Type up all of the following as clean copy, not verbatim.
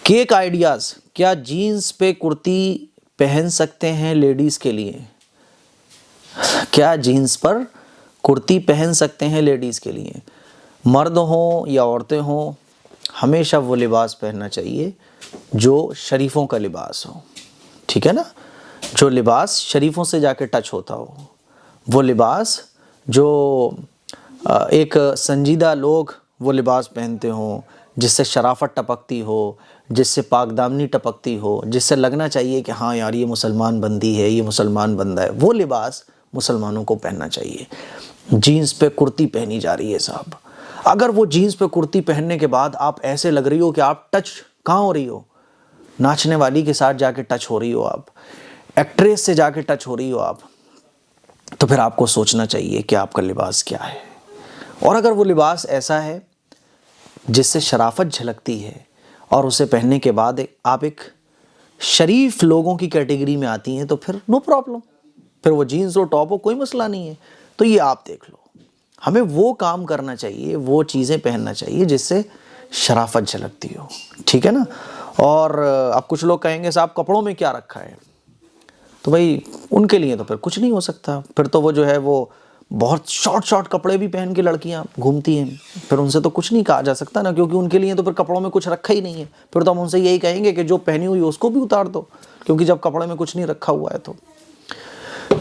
Cake ideas, کیا jeans پہ کرتی پہن سکتے ہیں لیڈیز کے لیے؟ کیا جینس پر کرتی پہن سکتے ہیں لیڈیز کے لیے؟ مرد ہوں یا عورتیں ہوں، ہمیشہ وہ لباس پہننا چاہیے جو شریفوں کا لباس ہو، ٹھیک ہے نا؟ جو لباس شریفوں سے جا کے ٹچ ہوتا ہو، وہ لباس جو ایک سنجیدہ لوگ وہ لباس پہنتے ہوں، جس سے شرافت ٹپکتی ہو، جس سے پاک دامنی ٹپکتی ہو، جس سے لگنا چاہیے کہ ہاں یار یہ مسلمان بندی ہے، یہ مسلمان بندہ ہے، وہ لباس مسلمانوں کو پہننا چاہیے۔ جینس پہ کرتی پہنی جا رہی ہے صاحب، اگر وہ جینس پہ کرتی پہننے کے بعد آپ ایسے لگ رہی ہو کہ آپ ٹچ کہاں ہو رہی ہو، ناچنے والی کے ساتھ جا کے ٹچ ہو رہی ہو، آپ ایکٹریس سے جا کے ٹچ ہو رہی ہو آپ، تو پھر آپ کو سوچنا چاہیے کہ آپ کا لباس کیا ہے۔ اور اگر وہ لباس ایسا ہے جس سے شرافت جھلکتی ہے اور اسے پہننے کے بعد آپ ایک شریف لوگوں کی کیٹیگری میں آتی ہیں، تو پھر نو پرابلم، پھر وہ جینس اور ٹاپ ہو کوئی مسئلہ نہیں ہے۔ تو یہ آپ دیکھ لو، ہمیں وہ کام کرنا چاہیے، وہ چیزیں پہننا چاہیے جس سے شرافت جھلکتی ہو، ٹھیک ہے نا؟ اور اب کچھ لوگ کہیں گے صاحب کپڑوں میں کیا رکھا ہے، تو بھائی ان کے لیے تو پھر کچھ نہیں ہو سکتا، پھر تو وہ جو ہے وہ بہت شارٹ کپڑے بھی پہن کے لڑکیاں گھومتی ہیں، پھر ان سے تو کچھ نہیں کہا جا سکتا نا، کیونکہ ان کے لیے تو پھر کپڑوں میں کچھ رکھا ہی نہیں ہے، پھر تو ہم ان سے یہی کہیں گے کہ جو پہنی ہوئی اس کو بھی اتار دو، کیونکہ جب کپڑے میں کچھ نہیں رکھا ہوا ہے تو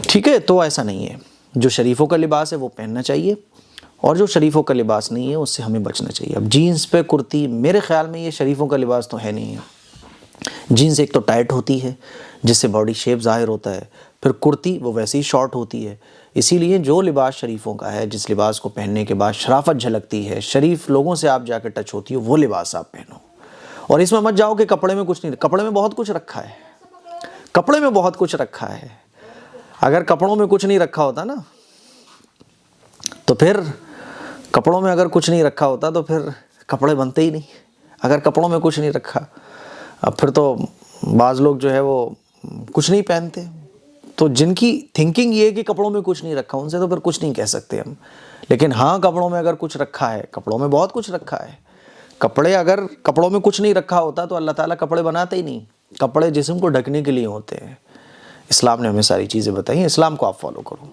ٹھیک ہے۔ تو ایسا نہیں ہے، جو شریفوں کا لباس ہے وہ پہننا چاہیے، اور جو شریفوں کا لباس نہیں ہے اس سے ہمیں بچنا چاہیے۔ اب جینس پہ کرتی، میرے خیال میں یہ شریفوں کا لباس تو ہے نہیں ہے۔ جینس ایک تو ٹائٹ ہوتی ہے جس سے باڈی شیپ ظاہر ہوتا ہے، پھر کرتی وہ ویسے ہی شارٹ ہوتی ہے، اسی لیے جو لباس شریفوں کا ہے، جس لباس کو پہننے کے بعد شرافت جھلکتی ہے، شریف لوگوں سے آپ جا کے ٹچ ہوتی ہو، وہ لباس آپ پہنو۔ اور اس میں مت جاؤ کہ کپڑے میں کچھ نہیں، کپڑے میں بہت کچھ رکھا ہے، کپڑے میں بہت کچھ رکھا ہے۔ اگر کپڑوں میں کچھ نہیں رکھا ہوتا نا، تو پھر کپڑوں میں اگر کچھ نہیں رکھا ہوتا تو پھر کپڑے بنتے ہی نہیں۔ اگر کپڑوں میں کچھ نہیں رکھا، اب پھر تو بعض لوگ جو ہے وہ کچھ نہیں پہنتے، تو جن کی تھنکنگ یہ ہے کہ کپڑوں میں کچھ نہیں رکھا، ان سے تو پھر کچھ نہیں کہہ سکتے ہم۔ لیکن ہاں کپڑوں میں اگر کچھ رکھا ہے، کپڑوں میں بہت کچھ رکھا ہے۔ کپڑے اگر کپڑوں میں کچھ نہیں رکھا ہوتا تو اللہ تعالیٰ کپڑے بناتے ہی نہیں۔ کپڑے جسم کو ڈھکنے کے لیے ہوتے ہیں۔ اسلام نے ہمیں ساری چیزیں بتائی ہیں، اسلام کو آپ فالو کرو۔